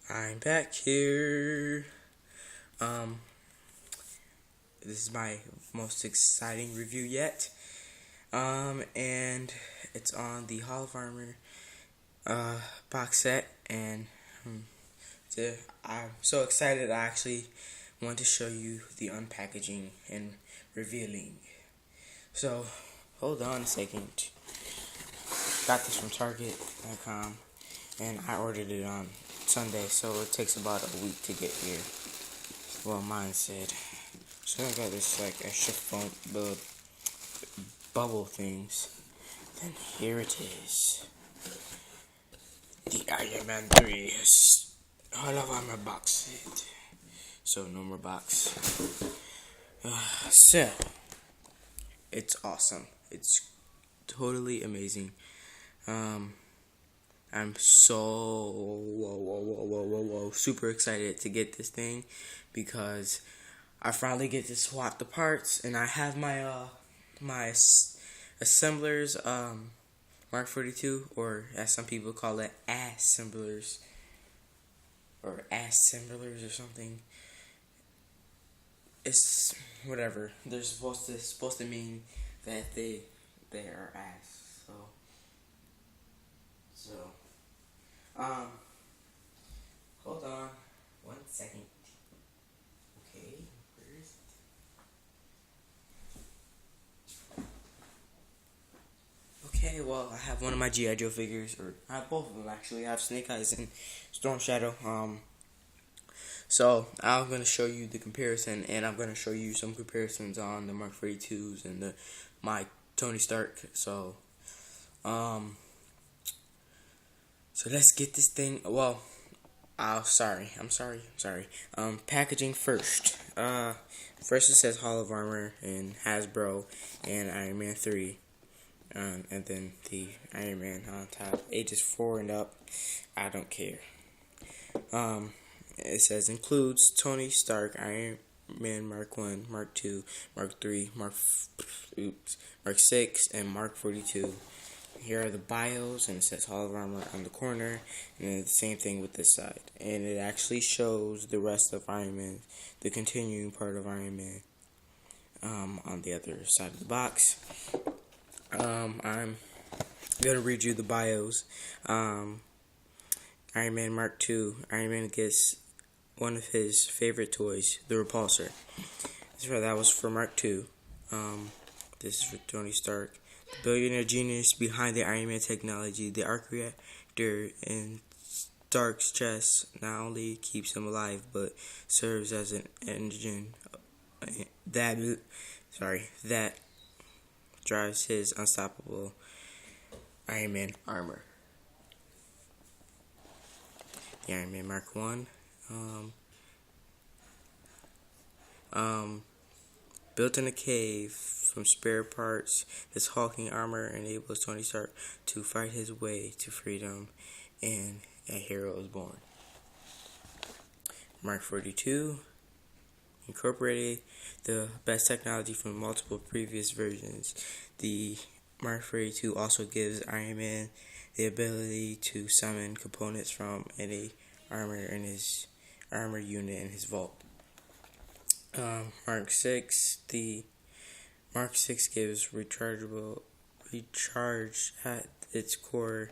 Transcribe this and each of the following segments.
I'm back here. Um, this is my most exciting review yet. And it's on the Hall of Armor box set, and I'm so excited. I actually want to show you the unpackaging and revealing. So, hold on a second. Got this from Target.com, and I ordered it on Sunday, so it takes about a week to get here. Well, mine said. So I got this like extra foam bubble things. Then here it is. The Iron Man 3 Hall of Armor box set. So no more box. So it's awesome. It's totally amazing. I'm so super excited to get this thing because I finally get to swap the parts, and I have my assemblers Mark 42, or as some people call it, assemblers or assemblers or something. It's whatever. They're supposed to mean that they are ass. So hold on 1 second. Okay, where is it? Okay, well, I have one of my G.I. Joe figures, or I have both of them actually. I have Snake Eyes and Storm Shadow. So I'm gonna show you the comparison, and I'm gonna show you some comparisons on the Mark 42s and my Tony Stark. So let's get this thing. Well, I'm sorry. Packaging first. First it says Hall of Armor and Hasbro and Iron Man 3. And then the Iron Man on top. Ages 4 and up. I don't care. It says includes Tony Stark, Iron Man Mark 1, Mark 2, Mark 3, Mark 6, and Mark 42. Here are the bios, and it says Hall of Armor on the corner, and then the same thing with this side. And it actually shows the rest of Iron Man, the continuing part of Iron Man, on the other side of the box. I'm gonna read you the bios. Iron Man Mark II. Iron Man gets one of his favorite toys, the repulsor. That was for Mark II. This is for Tony Stark. The billionaire genius behind the Iron Man technology, the arc reactor in Stark's chest, not only keeps him alive, but serves as an engine that drives his unstoppable Iron Man armor. The Iron Man Mark 1. Built in a cave from spare parts, this hulking armor enables Tony Stark to fight his way to freedom, and a hero is born. Mark 42 incorporated the best technology from multiple previous versions. The Mark 42 also gives Iron Man the ability to summon components from any armor in his armor unit in his vault. Mark 6, the Mark 6 gives recharge at its core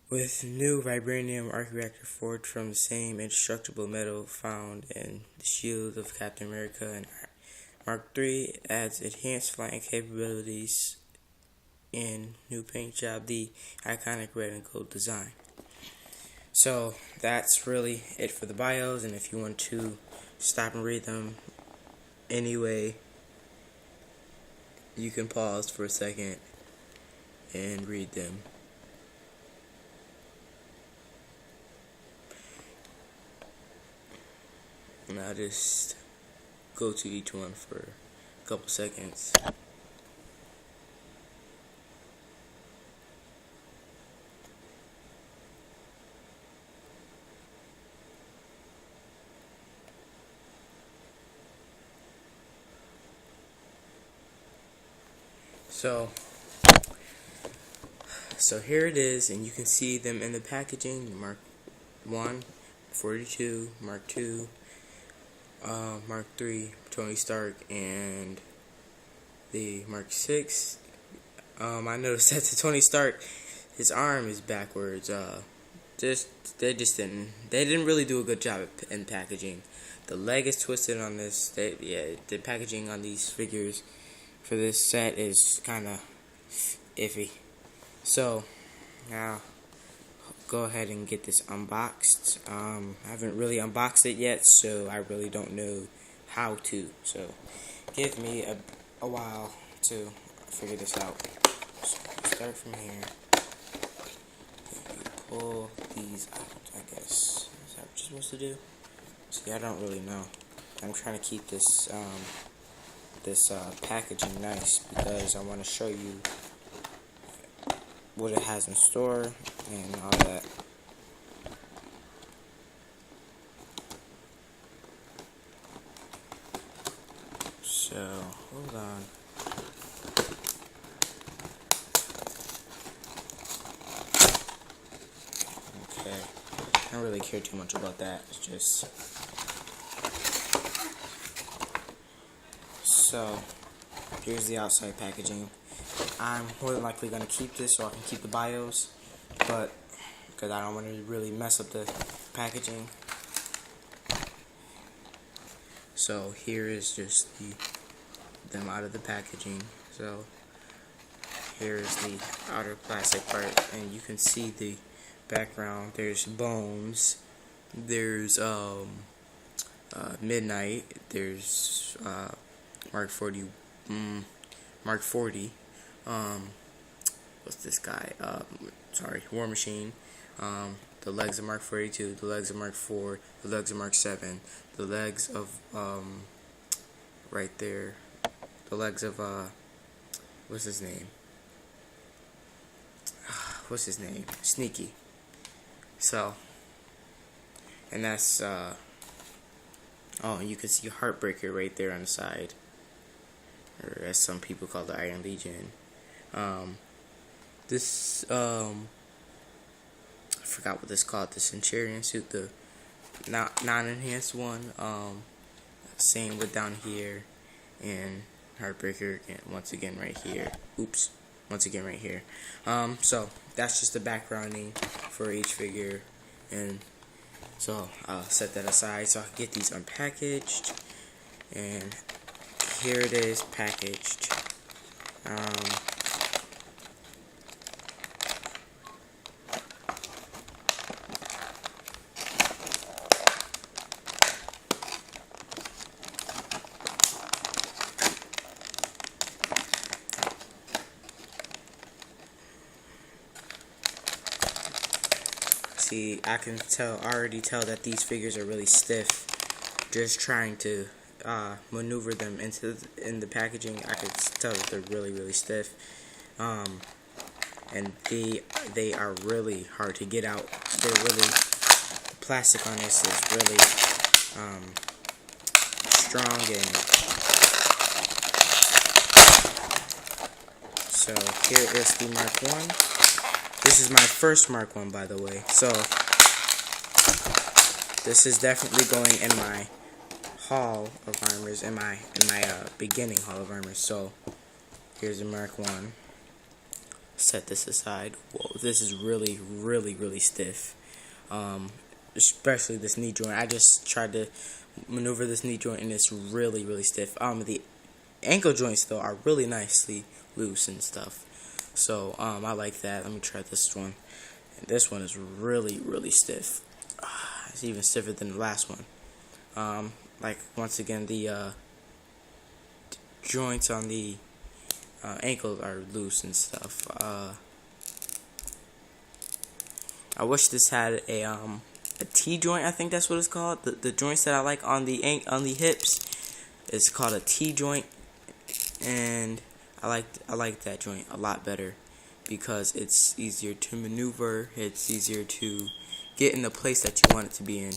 with new vibranium arc reactor forged from the same indestructible metal found in the shield of Captain America. And Mark 3 adds enhanced flying capabilities and new paint job, the iconic red and gold design. So that's really it for the bios, and if you want to stop and read them anyway, you can pause for a second and read them. And I'll just go to each one for a couple seconds. So here it is, and you can see them in the packaging. Mark 1, 42, Mark II, Mark III, Tony Stark, and the Mark VI. I noticed that the Tony Stark, his arm is backwards. They didn't really do a good job in packaging. The leg is twisted on this. The packaging on these figures for this set is kind of iffy. So now go ahead and get this unboxed. I haven't really unboxed it yet, so I really don't know how to. So give me a while to figure this out. So start from here. Pull these out, I guess. Is that what you're supposed to do? See, I don't really know. I'm trying to keep this packaging nice because I want to show you what it has in store and all that. So, hold on. Okay. I don't really care too much about that. It's just... So, here's the outside packaging. I'm more than likely going to keep this so I can keep the BIOS, but because I don't want to really mess up the packaging. So here is just them out of the packaging. So here is the outer plastic part, and you can see the background. There's Bones, there's Midnight, there's Mark 40, what's this guy? War Machine. The legs of Mark 42, the legs of Mark 4, the legs of Mark 7, the legs of right there, the legs of what's his name? Sneaky. So, and that's oh, you can see Heartbreaker right there on the side, or as some people call the Iron Legion. This I forgot what this called, the Centurion suit, the non-enhanced one. Same with down here, and Heartbreaker again, once again right here. Oops, once again right here. So that's just the backgrounding for each figure, and so I'll set that aside so I can get these unpackaged, and here it is packaged. See, I can already tell that these figures are really stiff. Just trying to maneuver them in the packaging, I could tell that they're really stiff. And they are really hard to get out. They're really, the plastic on this is really strong, and so here is the Mark 1. This is my first Mark 1, by the way. So this is definitely going in my Hall of Armors, in my beginning Hall of Armors. So here's the Mark 1. Set this aside. Whoa, this is really stiff. Especially this knee joint. I just tried to maneuver this knee joint, and it's really stiff. The ankle joints though are really nicely loose and stuff. So I like that. Let me try this one. And this one is really stiff. It's even stiffer than the last one. Like once again, the joints on the ankles are loose and stuff. I wish this had a T joint. I think that's what it's called. The joints that I like on the hips is called a T joint, and I like that joint a lot better because it's easier to maneuver. It's easier to get in the place that you want it to be in.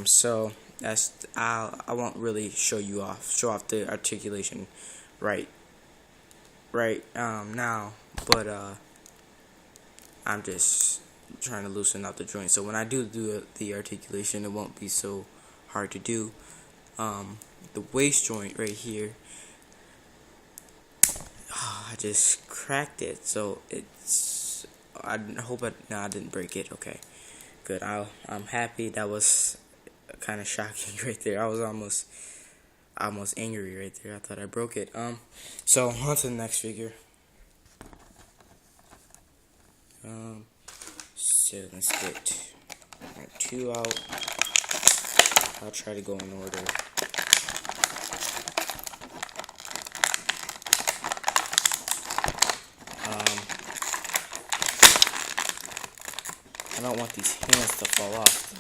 So that's I won't really show off the articulation right now, but I'm just trying to loosen out the joint. So when I do the articulation, it won't be so hard to do. The waist joint right here, I just cracked it, so it's, I hope I didn't break it. Okay, good. I'm happy. That was kind of shocking right there. I was almost angry right there. I thought I broke it. So on to the next figure. So let's get Mark II out. I'll try to go in order. I don't want these hands to fall off,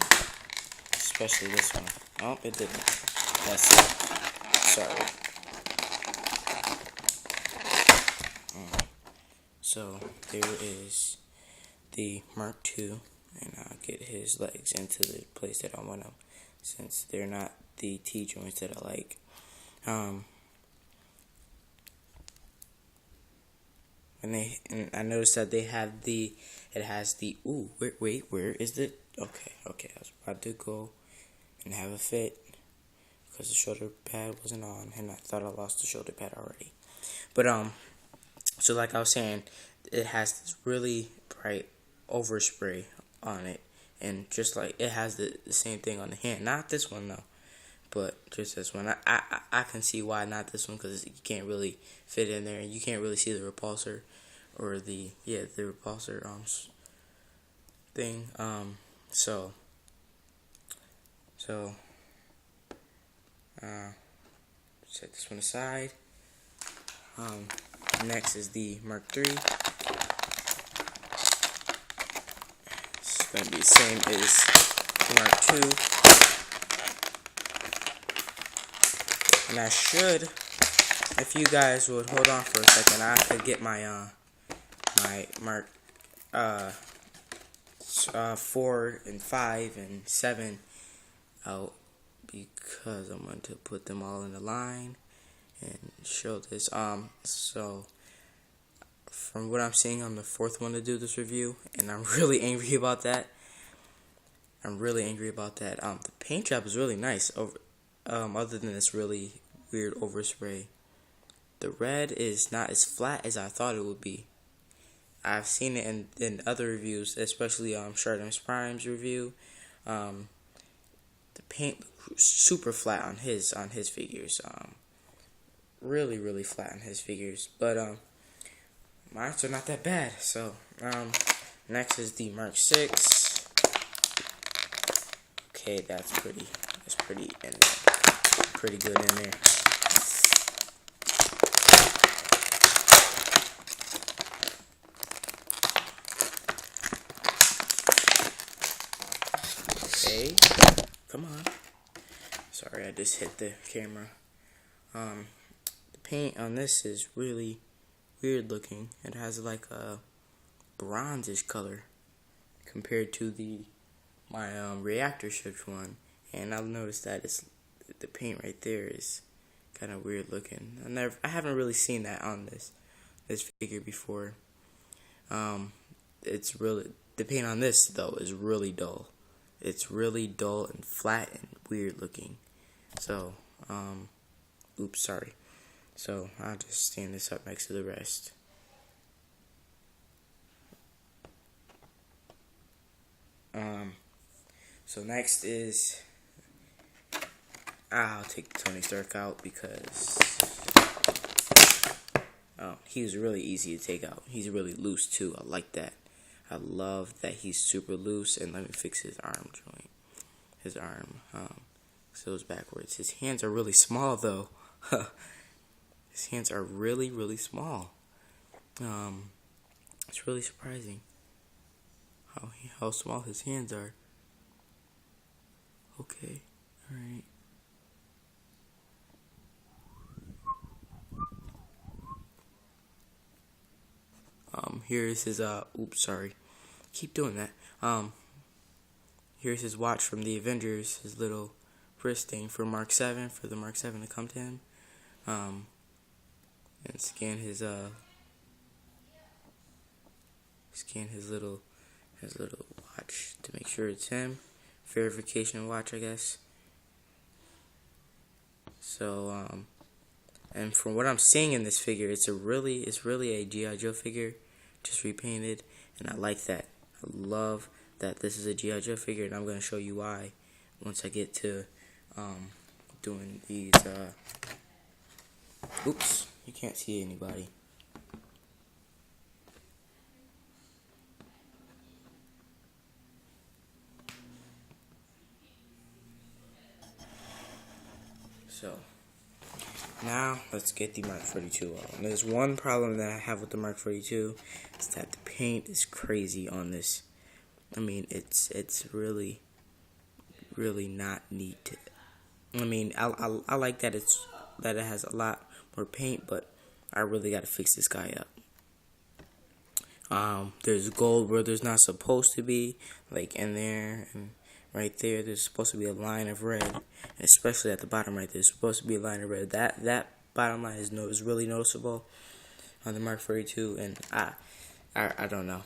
especially this one. Oh, it didn't. That's it. Sorry. So there is the Mark II, and I'll get his legs into the place that I want them, since they're not the T joints that I like. And I noticed that they have it has the, ooh, wait, where is the, okay, I was about to go and have a fit, because the shoulder pad wasn't on, and I thought I lost the shoulder pad already. But, so like I was saying, it has this really bright overspray on it, and just like, it has the same thing on the hand. Not this one, though, but just this one. I can see why not this one, because you can't really fit in there, and you can't really see the repulsor, or the repulsor thing. So set this one aside. Next is the Mark III. It's going to be the same as the Mark II. And I should, if you guys would hold on for a second, I could get my my Mark 4 and 5 and 7 out, because I'm going to put them all in a line and show this. So from what I'm seeing, I'm the fourth one to do this review, and I'm really angry about that. The paint job is really nice, other than this really weird overspray. The red is not as flat as I thought it would be. I've seen it in other reviews, especially Chardonnay's Prime's review. The paint super flat on his figures. Really flat on his figures. But mine are not that bad. So next is the Mark VI. Okay, that's pretty in there. Pretty good in there. Okay, come on. Sorry, I just hit the camera. The paint on this is really weird looking. It has like a bronzish color compared to my reactor shift one, and I've noticed that the paint right there is kind of weird looking. I haven't really seen that on this figure before. It's really, the paint on this though is really dull. It's really dull and flat and weird looking. So, oops, sorry. So I'll just stand this up next to the rest. So next is, I'll take Tony Stark out because he was really easy to take out. He's really loose too. I like that. I love that he's super loose. And let me fix his arm joint. His arm, so it's backwards. His hands are really small though. His hands are really small. It's really surprising how small his hands are. Okay, alright. Here's his, oops, sorry. Keep doing that. Here's his watch from the Avengers, his little wrist thing for Mark VII, for the Mark VII to come to him. And scan his little Has a little watch to make sure it's him. Verification watch, I guess. So, and from what I'm seeing in this figure, it's really a G.I. Joe figure, just repainted, and I like that. I love that this is a G.I. Joe figure, and I'm going to show you why once I get to doing these. Oops, you can't see anybody. So, now let's get the Mark 42 on. There's one problem that I have with the Mark 42, is that the paint is crazy on this. I mean, it's really not neat. I mean, I like that it has a lot more paint, but I really got to fix this guy up. There's gold where there's not supposed to be, like in there and right there. There's supposed to be a line of red, especially at the bottom right there. There's supposed to be a line of red. That bottom line is really noticeable on the Mark 42, and I don't know.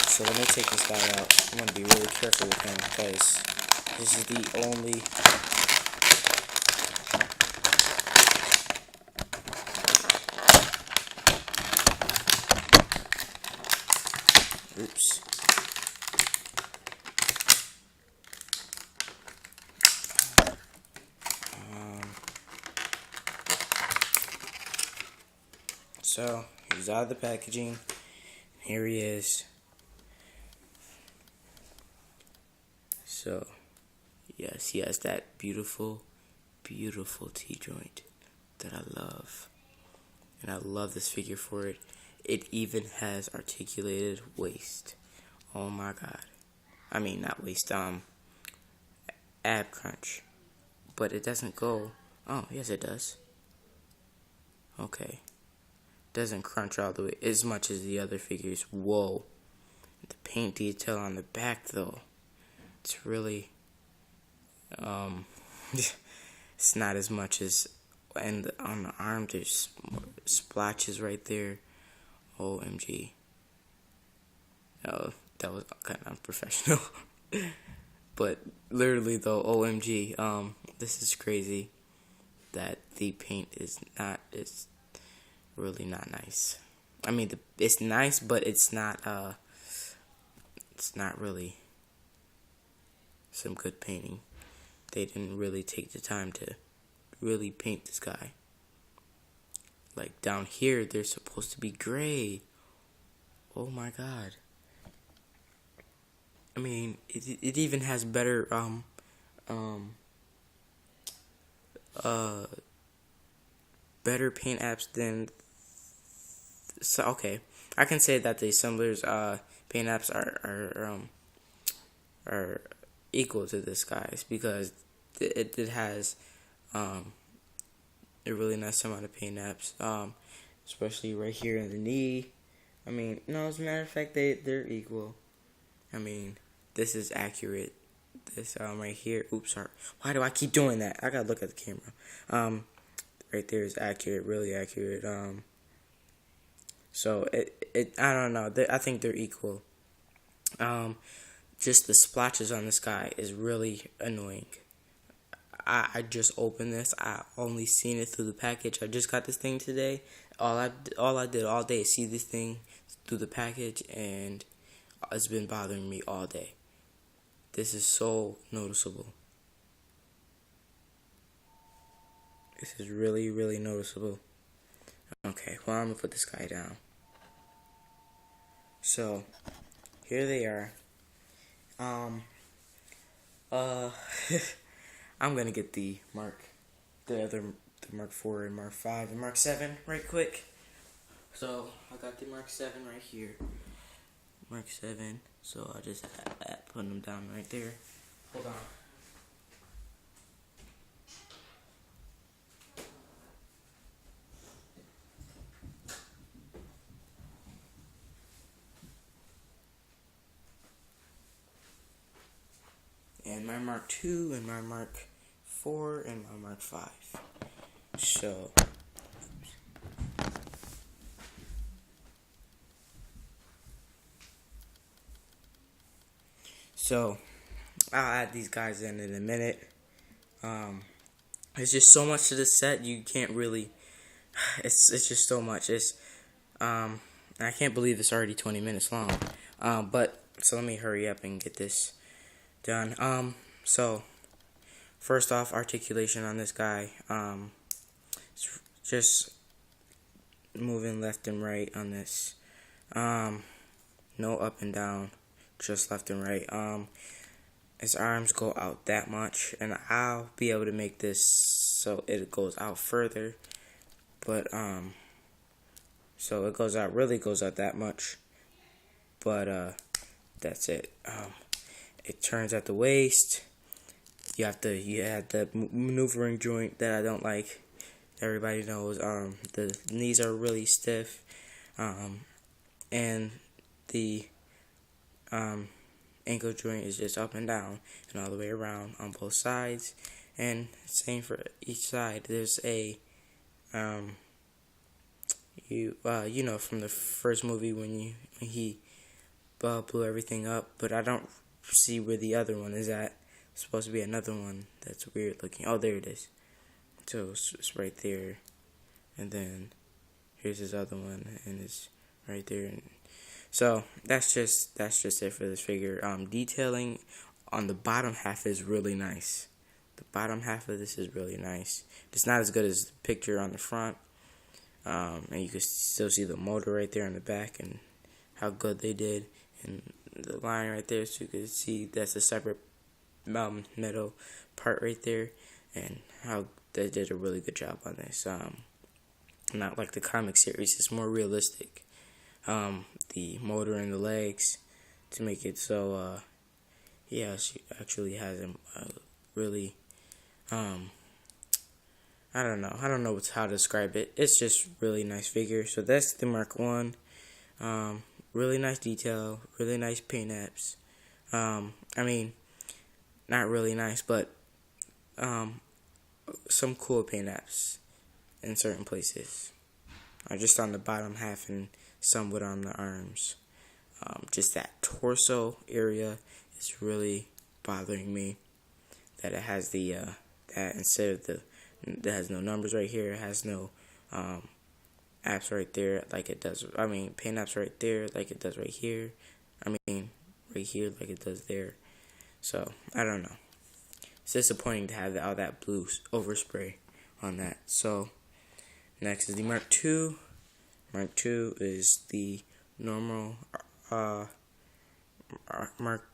So when I take this guy out, I'm gonna be really careful with him because this is the only. Oops. So he's out of the packaging. Here he is. So yes, he has that beautiful T-joint that I love. And I love this figure for it. It even has articulated waist. Oh my god. I mean, not waist, ab crunch. But it doesn't go. Oh, yes it does. Okay. Doesn't crunch all the way as much as the other figures. Whoa. The paint detail on the back though. It's really it's not as much as, and on the arm there's splotches right there. OMG. Oh, that was kind of unprofessional. But literally though, OMG, this is crazy that the paint is really not nice. I mean, it's nice, but it's not really some good painting. They didn't really take the time to really paint this guy. Like down here, they're supposed to be gray. Oh my god. I mean, it even has better better paint apps than. So okay, I can say that the assemblers paint apps are equal to this guy's because it has a really nice amount of paint apps, especially right here in the knee. I mean, no, as a matter of fact, they're equal. I mean, this is accurate. This right here. Oops, sorry. Why do I keep doing that? I gotta look at the camera. Right there is accurate, really accurate. So I don't know. I think they're equal. Just the splotches on this guy is really annoying. I just opened this. I only seen it through the package. I just got this thing today. All I did all day is see this thing through the package, and it's been bothering me all day. This is so noticeable. This is really noticeable. Okay, well, I'm gonna put this guy down. So here they are. I'm gonna get the Mark IV and Mark V and Mark VII right quick. So I got the Mark VII right here. Mark VII. So I'll just put them down right there. Hold on. And my Mark II and my Mark IV and my Mark V. So So I'll add these guys in a minute. There's just so much to this set, you can't really. It's just so much. I can't believe it's already 20 minutes long. But so let me hurry up and get this done. So first off, articulation on this guy. Just moving left and right on this. No up and down, just left and right. His arms go out that much, and I'll be able to make this so it goes out further. But so it really goes out that much. But that's it. It turns at the waist. You have the maneuvering joint that I don't like. Everybody knows. The knees are really stiff. And the ankle joint is just up and down and all the way around on both sides, and same for each side. There's a you know, from the first movie when he blew everything up, but I don't see where the other one is at. It's supposed to be another one that's weird looking. Oh, there it is. So it's right there, and then here's his other one, and it's right there. And so that's just it for this figure. Detailing on the bottom half is really nice. The bottom half of this is really nice. It's not as good as the picture on the front, and you can still see the motor right there on the back and how good they did, and the line right there, so you can see that's a separate metal part right there, and how they did a really good job on this. Not like the comic series, it's more realistic. The motor and the legs to make it so, yeah, she actually has a really, I don't know how to describe it. It's just really nice figure. So that's the Mark 1. Really nice detail, really nice paint apps. I mean, not really nice, but, some cool paint apps in certain places. Just on the bottom half and somewhat on the arms. Just that torso area is really bothering me. That it has the that instead of that has no numbers right here, it has no apps right there like it does. I mean, paint apps right there like it does right here. I mean, right here like it does there. So I don't know. It's disappointing to have all that blue overspray on that. So next is the Mark II. Mark II is the normal Mark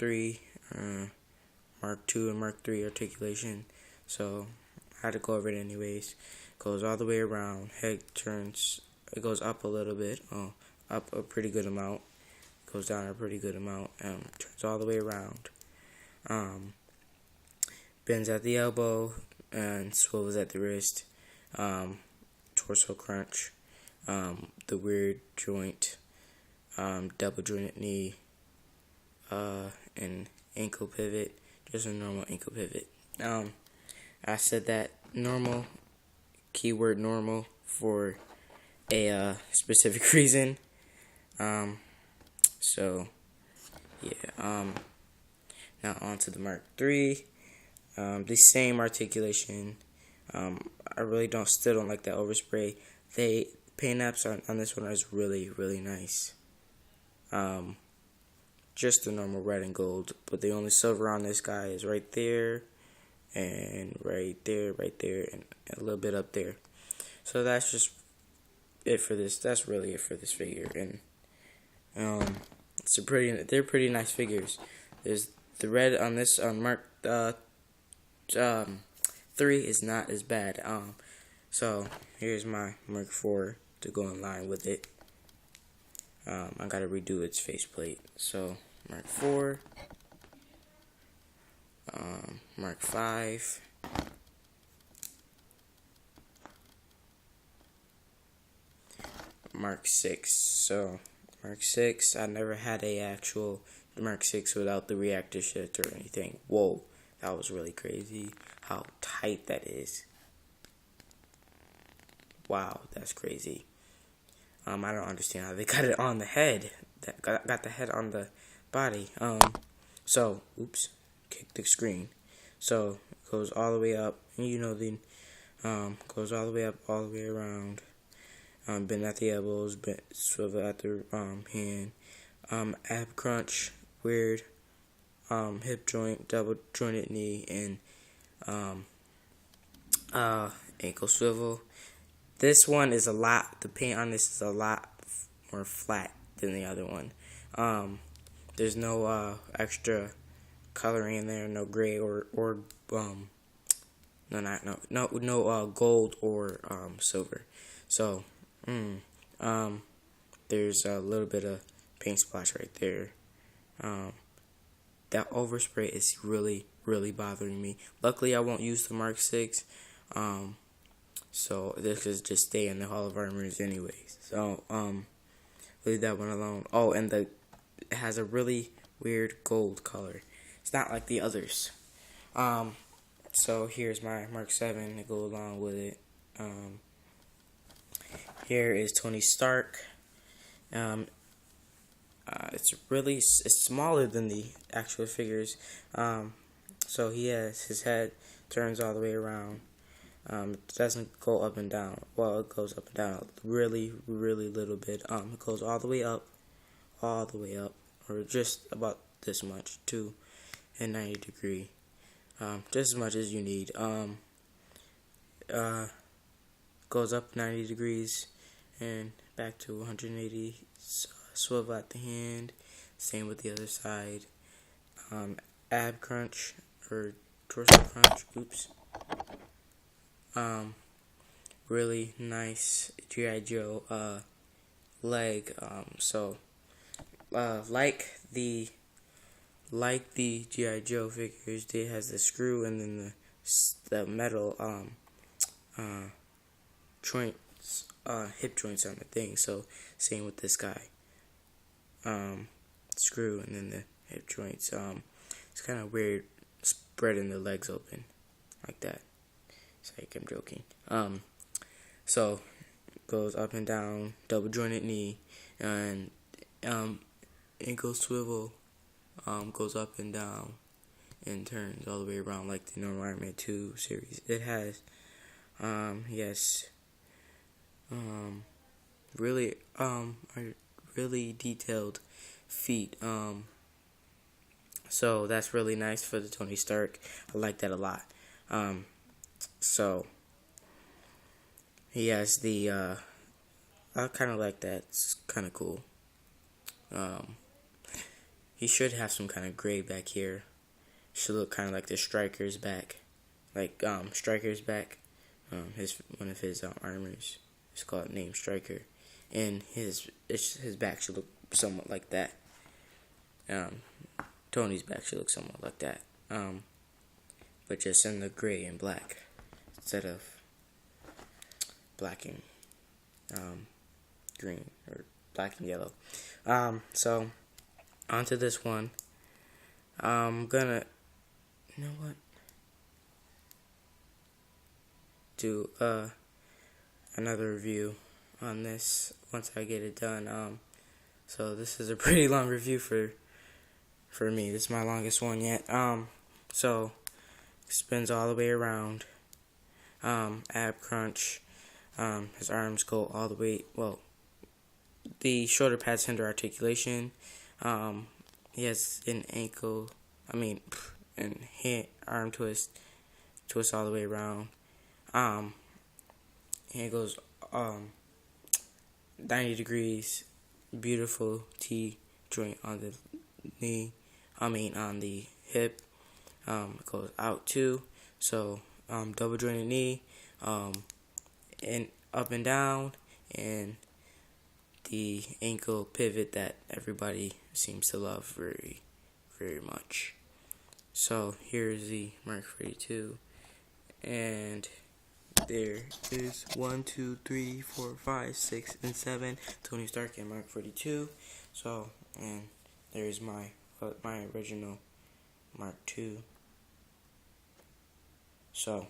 III, Mark II and Mark III articulation. So I had to go over it anyways. Goes all the way around. Head turns. It goes up a little bit. Up a pretty good amount. Goes down a pretty good amount. Turns all the way around. Bends at the elbow and swivels at the wrist. Torso crunch. The weird joint, double jointed knee, and ankle pivot, just a normal ankle pivot. I said that normal, keyword normal, for a specific reason. So yeah. Now on to the Mark III. The same articulation. I really still don't like that overspray. Paint apps on this one is really, really nice. Just the normal red and gold, but the only silver on this guy is right there, and right there, and a little bit up there. So that's just it for this. That's really it for this figure, and they're pretty nice figures. There's the red on this Mark 3 is not as bad. So here's my Mark 4 to go in line with it. I gotta redo its faceplate. So Mark 4, Mark 5, Mark 6. So Mark 6, I never had a actual Mark 6 without the reactor shift or anything. Whoa, that was really crazy. How tight that is. Wow, that's crazy. I don't understand how they got it on the head. That got the head on the body. oops, kick the screen. So it goes all the way up, and goes all the way up, all the way around. Bend at the elbows, swivel at the hand. Ab crunch, weird. Hip joint, double jointed knee, and ankle swivel. This one is the paint on this is a lot more flat than the other one. There's no extra coloring in there, no gray or no gold or silver. So there's a little bit of paint splash right there. That overspray is really bothering me. Luckily, I won't use the Mark VI. So this could just stay in the Hall of Armors anyways. So leave that one alone. Oh, and it has a really weird gold color. It's not like the others. So here's my Mark VII to go along with it. Here is Tony Stark. It's smaller than the actual figures. So his head turns all the way around. It doesn't go up and down. Well, it goes up and down really little bit. It goes all the way up, or just about this much, to a 90 degree. Just as much as you need. Goes up 90 degrees and back to 180. Swivel at the hand. Same with the other side. Ab crunch or torso crunch. Oops. Really nice G.I. Joe leg. Like the G.I. Joe figures, it has the screw and then the metal joints, hip joints on the thing. So same with this guy. Screw and then the hip joints. It's kind of weird spreading the legs open like that. It's like I'm joking. So goes up and down, double jointed knee, and ankle swivel. Goes up and down and turns all the way around like the normal Iron Man 2 series. It has really detailed feet. So that's really nice for the Tony Stark. I like that a lot. So he has the I kind of like that. It's kind of cool. He should have some kind of gray back here. Should look kind of like the Striker's back, Striker's back. One of his armors is called named Striker, and his back should look somewhat like that. Tony's back should look somewhat like that. But just in the gray and black instead of black and green or black and yellow. So onto this one. I'm gonna, do another review on this once I get it done. So this is a pretty long review for me. This is my longest one yet. So spins all the way around. Ab crunch. His arms go all the way. Well, the shoulder pads hinder articulation. He has an arm twist all the way around. And it goes 90 degrees. Beautiful T joint on the knee. On the hip. It goes out too. So double jointed knee. And up and down, and the ankle pivot that everybody seems to love very much. So here's the Mark 42, and there is 1, 2, 3, 4, 5, 6, and 7 Tony Stark and Mark 42. So, and there's my original Mark II. So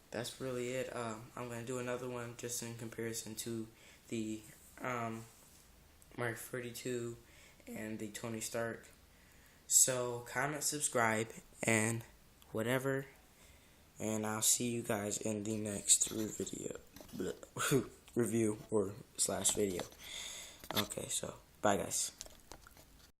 that's really it. I'm gonna do another one just in comparison to the Mark 42 and the Tony Stark. So comment, subscribe, and whatever. And I'll see you guys in the next review or /video. Okay, so bye guys.